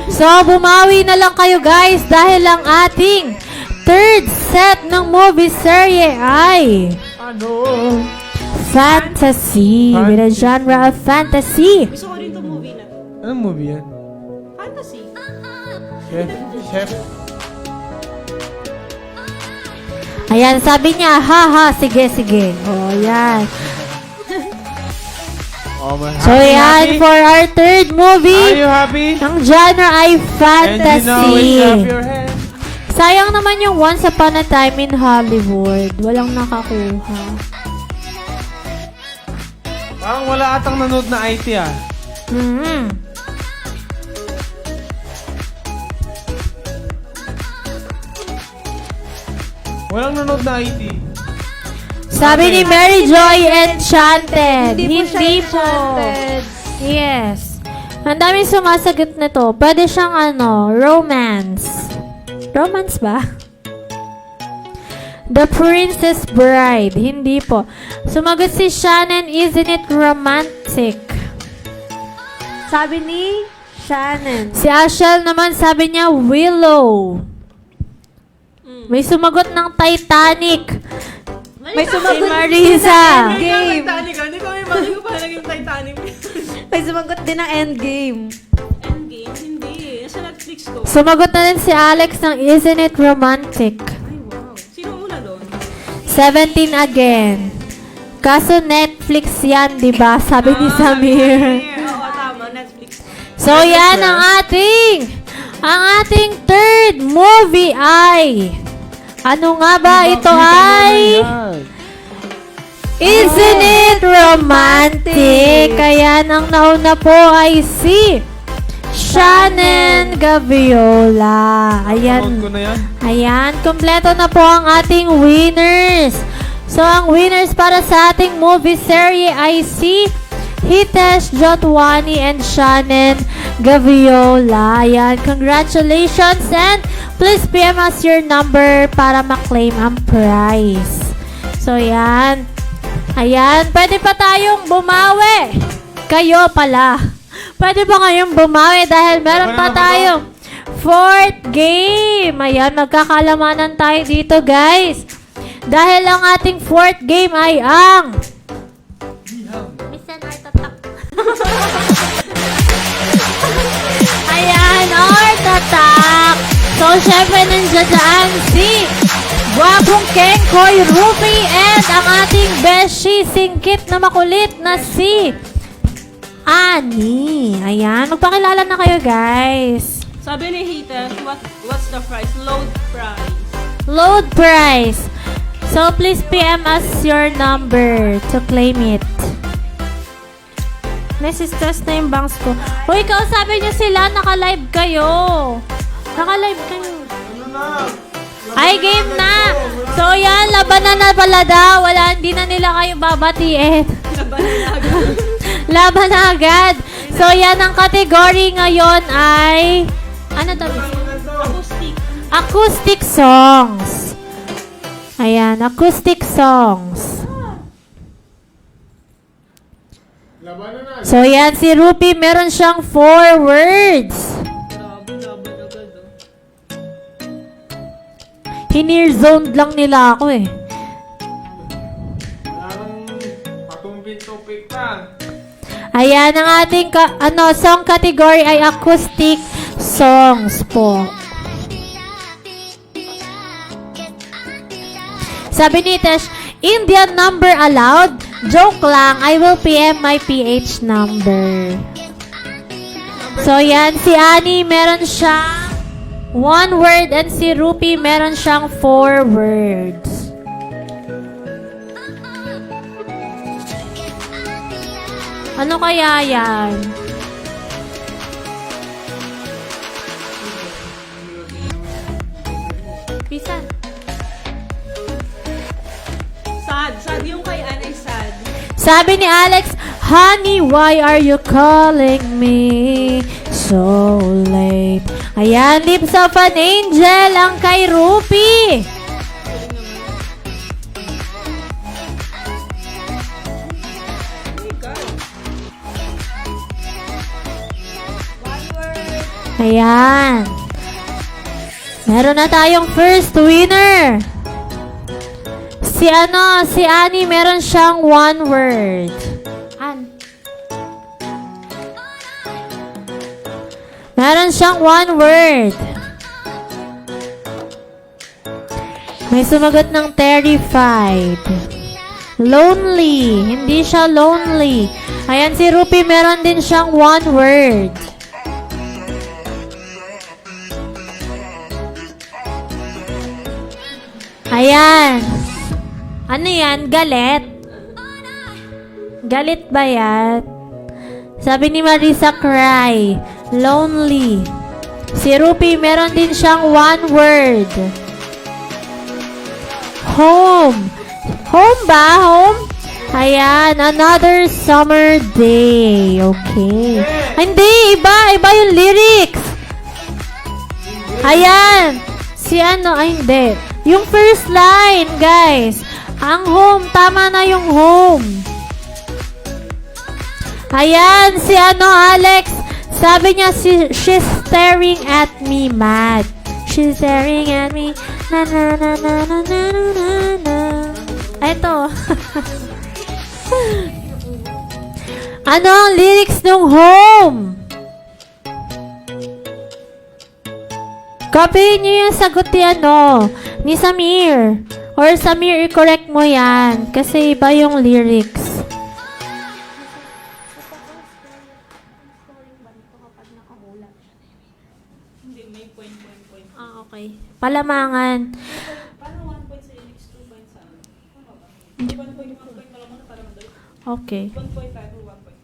So, bumawi na lang kayo guys dahil ang ating third set ng movie serye ay fantasy. With a genre of fantasy. Gusto ko rin itong movie na to. Anong movie yan? Fantasy. Chef? Ayan, sabi niya, haha, sige, sige. O, yan. Oh, man. So, yan for our third Are movie. you happy? Ang genre ay And you know, fantasy. clap your hands. Sayang naman yung Once Upon a Time in Hollywood. Walang nakakuha. Parang wala atang nanood na IT ah. Walang nanood na IT. Sabi ni Mary Joy Enchanted. Hindi po siya Hindi po. enchanted. Yes. Ang daming sumasagot na to. Pwede siyang romance. Romance ba? The Princess Bride. Hindi po. Sumagot si Shannon, isn't it romantic? Sabi ni Shannon. Si Ashel naman sabi niya, Willow. May sumagot ng Titanic. May Si sumagot Marisa. din ng Endgame. Titanic. Hindi ko may mali ko pa naging Titanic. May sumagot din ng Endgame. Endgame? Hindi. Sa Netflix ko. Sumagot na rin si Alex ng Isn't It Romantic? Ay, wow. Sino una doon? 17 again. Kaso Netflix yan, di ba? Sabi ni Samir. Oo, tama. Netflix. So yan ang ating third movie ay ano nga ba ito ay Isn't It Romantic? Kaya ang nauna po ay si Shannon Gaviola. Nanood ko na yan. Ayan, kompleto na po ang ating winners. So, ang winners para sa ating movie series ay si Hitesh Jotwani and Shannon Gaviola. Ayan, congratulations and please PM us your number para ma-claim ang prize. So, ayan. Ayan, pwede pa tayong bumawi. Kayo pala. Pwede ba kayong bumawi dahil meron pa tayong fourth game. Ayan, magkakalamanan tayo dito, guys. Dahil ang ating fourth game ay ang Misan Art Attack. Ayan, Art Attack. So, syempre, nandiyan dyan si Wabong Kengkoy Ruby and ang ating beshi singkit na makulit na si Ani. Ayan, magpakilala na kayo, guys. Sabi ni Hita, what's the price? Load price. Load price. So, please PM us your number to claim it. Nasi-stress na yung bangs ko. Uy, kausapin niyo sila. Naka-live kayo. Naka-live kayo. Ay, game na. So, yan. Labanan na pala daw. Wala, hindi na nila kayo babatiin. Laban na agad. So, yan ang kategory ngayon ay ano to? Acoustic. Acoustic songs. Ayan, acoustic songs. So, yan, si Rupi, meron siyang 4 words. Laban agad. Hinir-zoned lang nila ako eh. Parang patumpin-tupik pa. Ayan, ang ating song category ay acoustic songs po. Sabi ni Tesh, Indian number allowed? Joke lang, I will PM my PH number. So yan, si Annie meron siyang 1 word and si Rupi meron siyang 4 words. Ano kaya yan? Pisan. Sad yung kay Ann ay sad. Sabi ni Alex, Honey, why are you calling me so late? Ayan, Lips of an Angel ang kay Rupi. Ayan. Meron na tayong first winner. Si Annie, meron siyang one word. Meron siyang one word. May sumagot ng terrified. Lonely. Hindi siya lonely. Ayan, si Rupi, meron din siyang one word. Ayan. Ano yan? Galit? Galit ba yan? Sabi ni Marisa, cry. Lonely. Si Rupi, meron din siyang one word. Home. Home ba? Home? Ayan, another summer day. Okay. Hindi, iba. Iba yung lyrics. Ayan. Hindi. Yung first line, guys. Ang home, tama na yung home. Ayan, Alex. Sabi niya, she's staring at me mad. She's staring at me. Na na na na na na na na. Ito. Ano ang lyrics ng home? Copy niyo yung sagot ni Samir. Or Samir, i-correct mo yan. Kasi iba yung lyrics. Hindi, may point. Okay. Palamangan. Paano 1 point sa lyrics, 2 points sa ano? 1 point malaman na para madali. Okay. 1 point tayo, 1 point.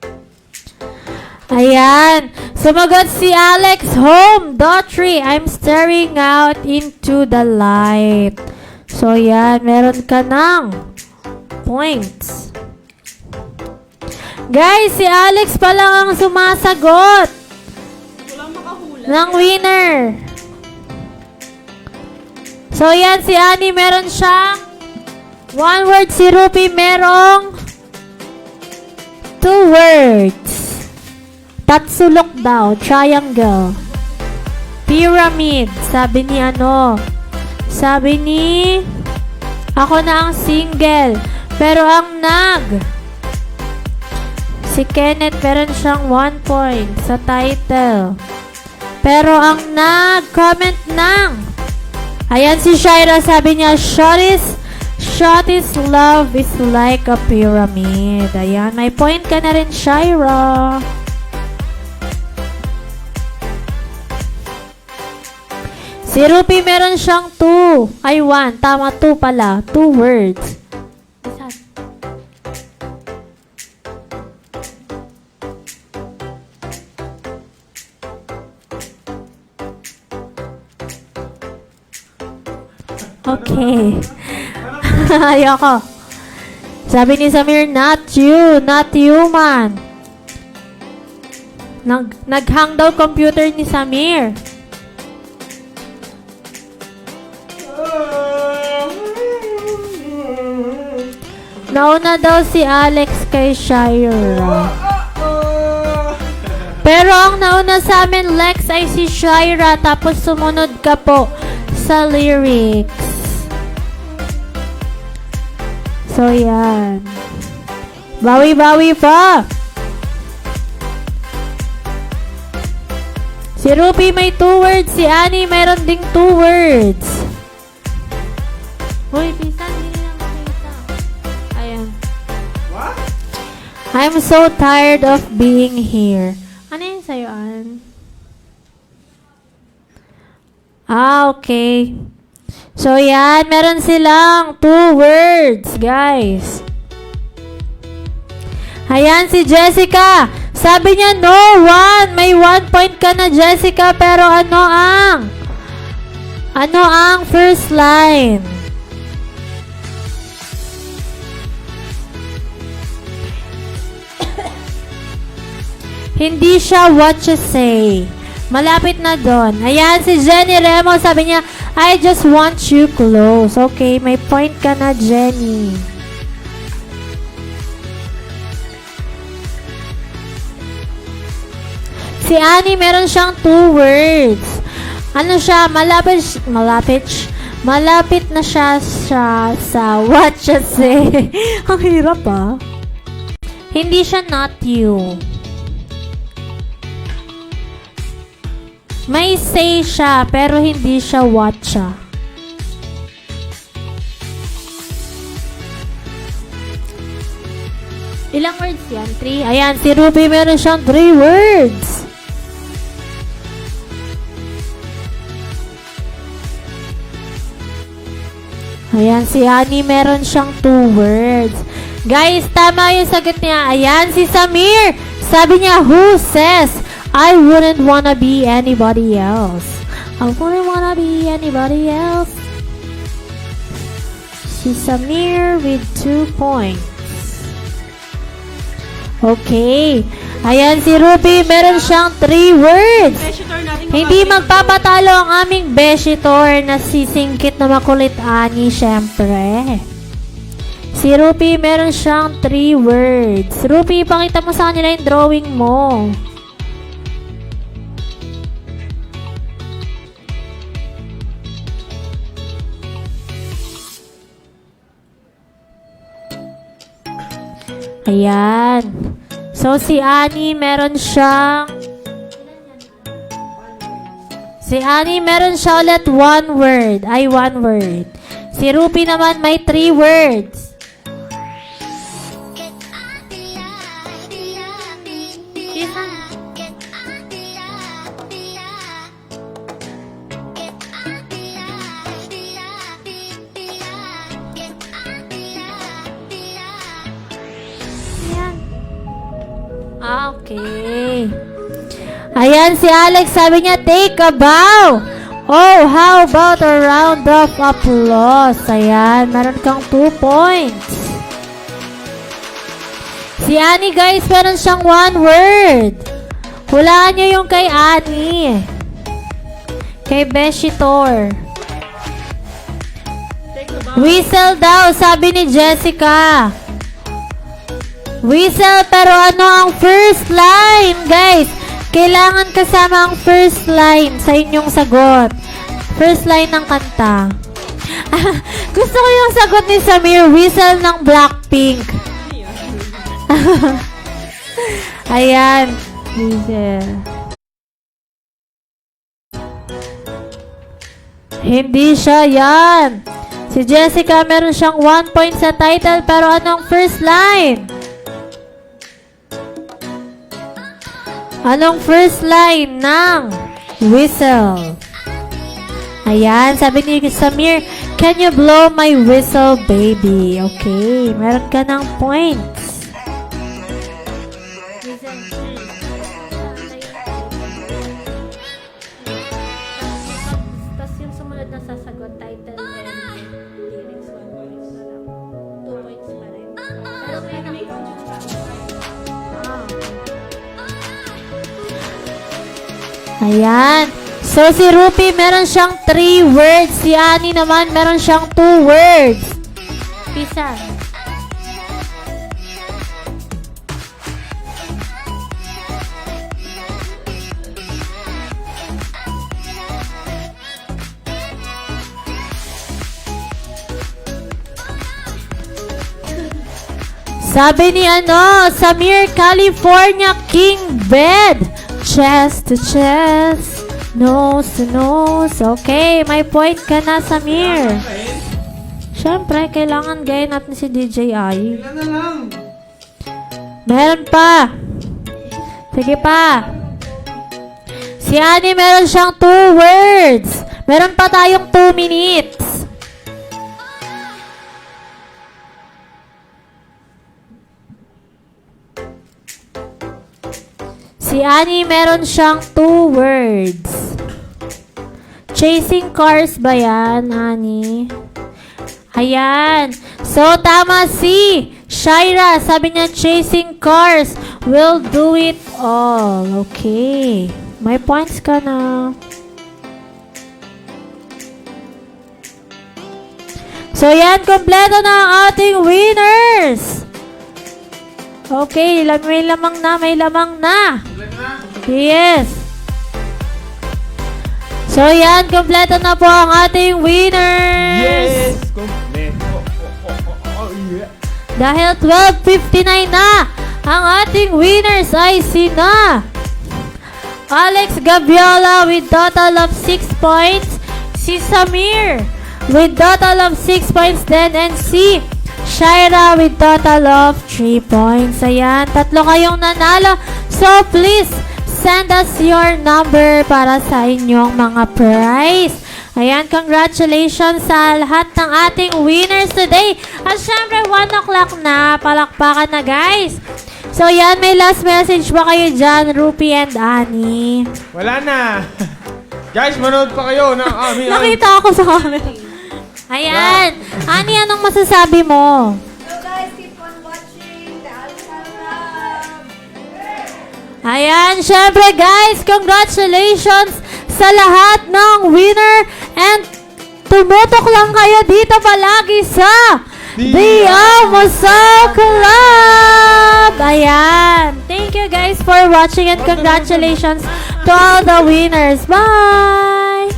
Ayan. Sumagot si Alex. Home. Daughtry. I'm staring out into the light. So, yan. Meron ka ng points. Guys, si Alex pa lang ang sumasagot Walang makahula. ng winner. So, yan. Si Annie, meron siyang one word. Si Rupi, merong 2 words. Tatsulok daw. Triangle. Pyramid. Sabi ni Sabi ni ako na ang single. Pero ang si Kenneth, meron siyang 1 point sa title. Pero ang comment ayan si Shaira, sabi niya, Shotty's love is like a pyramid. Ayan, may point ka na rin, Shaira. Si Rupi, meron siyang 2. Ay, 1. Tama, 2 pala. 2 words. Okay. Ayoko. Sabi ni Samir, not you. Not human. Naghang daw computer ni Samir. Nauna daw si Alex kay Shaira. Pero ang nauna sa amin, Lex, ay si Shaira. Tapos sumunod ka po sa lyrics. So, yan. Bawi-bawi pa. Si Rupi may 2 words. Si Annie mayroon ding 2 words. Hoy, Pisan, hindi nila makita. Ayan. What? I'm so tired of being here. Ano yun sa'yo, Ann? Okay. So, yan. Meron silang 2 words, guys. Ayan, si Jessica. Sabi niya, no, 1. May 1 point ka na, Jessica. Pero ano ang first line? Hindi siya what you say. Malapit na doon. Ayan, si Jenny Remo. Sabi niya, I just want you close. Okay, may point ka na, Jenny. Si Annie, meron siyang 2 words. Ano siya? Malapit na siya sa what siya say. Ang hirap ah. Hindi siya not you. May say siya, pero hindi siya what siya. Ilang words yan? 3? Ayan, si Ruby meron siyang 3 words. Ayan, si Annie meron siyang 2 words. Guys, tama yung sagot niya. Ayan, si Samir. Sabi niya, who says, I wouldn't wanna be anybody else. I wouldn't wanna be anybody else. Si Samir with 2 points. Okay. Ayan, si Ruby, meron siyang 3 words. Beshitor natin Hindi magpapatalo ang aming Beshitor na sisingkit na makulit Ani, syempre. Si Ruby, meron siyang 3 words. Ruby, pakita mo sa kanila yung drawing mo. Ayan. So, si Annie, meron siyang... Si Annie, meron siya ulit 1 word. Ay, 1 word. Si Ruby naman, may 3 words. Okay. Ayan, si Alex, sabi niya, take a bow. Oh, how about a round of applause? Ayan, meron kang 2 points. Si Annie, guys, meron siyang 1 word. Hulaan niyo yung kay Annie. Kay Beshitor. Whistle daw, sabi ni Jessica. Whistle, pero ano ang first line, guys? Kailangan kasama ang first line sa inyong sagot. First line ng kanta. Gusto ko yung sagot ni Samir, whistle ng Blackpink. Ayan. Whistle. Hindi siya yan. Si Jessica, meron siyang 1 point sa title, pero anong first line? Anong first line ng whistle? Ayan, sabi ni Samir, can you blow my whistle, baby? Okay, meron ka ng points. Tapos yung sumunod na sasagot, title and lyrics, 1 points na lang. 2 points pa rin. Pero may Ayan. So, si Ruby, meron siyang 3 words. Si Annie naman, meron siyang 2 words. Pisa. Sabi ni Samir, California King Bed. Chest to chest, nose to nose. Okay, may point ka na, Samir. Siyempre, kailangan gayin natin si DJ Ai. Ilan na lang? Meron pa. Sige pa. Si Annie, meron siyang 2 words. Meron pa tayong 2 minutes. Si Annie, meron siyang 2 words. Chasing cars ba yan, Annie? Ayan. So, tama si Shaira. Sabi niya, chasing cars will do it all. Okay. May points ka na. So, yan. Kompleto na ang ating winners. Okay, may lamang na. Yes. So yan, kompleto na po ang ating winners. Yes! Kompleto. Oh, yeah. Dahil 12:59 na, ang ating winners ay sina Alex Gabiola with total of 6 points, si Samir with total of 6 points din, and si Shaira with total of 3 points. Ayan, 3 kayong nanalo. So please, send us your number para sa inyong mga prize. Ayan, congratulations sa lahat ng ating winners today. At syempre, 1 o'clock na. Palakpakan na, guys. So, yan, may last message ba kayo dyan, Rupi and Annie? Wala na. Guys, manood pa kayo ng aming... Nakita ako sa camera. Ayan. Annie, anong masasabi mo? So guys, keep on watching the Alpha Lab. Ayan, syempre guys, congratulations sa lahat ng winner and tumutok lang kayo dito palagi sa The Almusal Club! Ayan. Thank you guys for watching and congratulations to all the winners. Bye!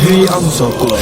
The Amsel Club.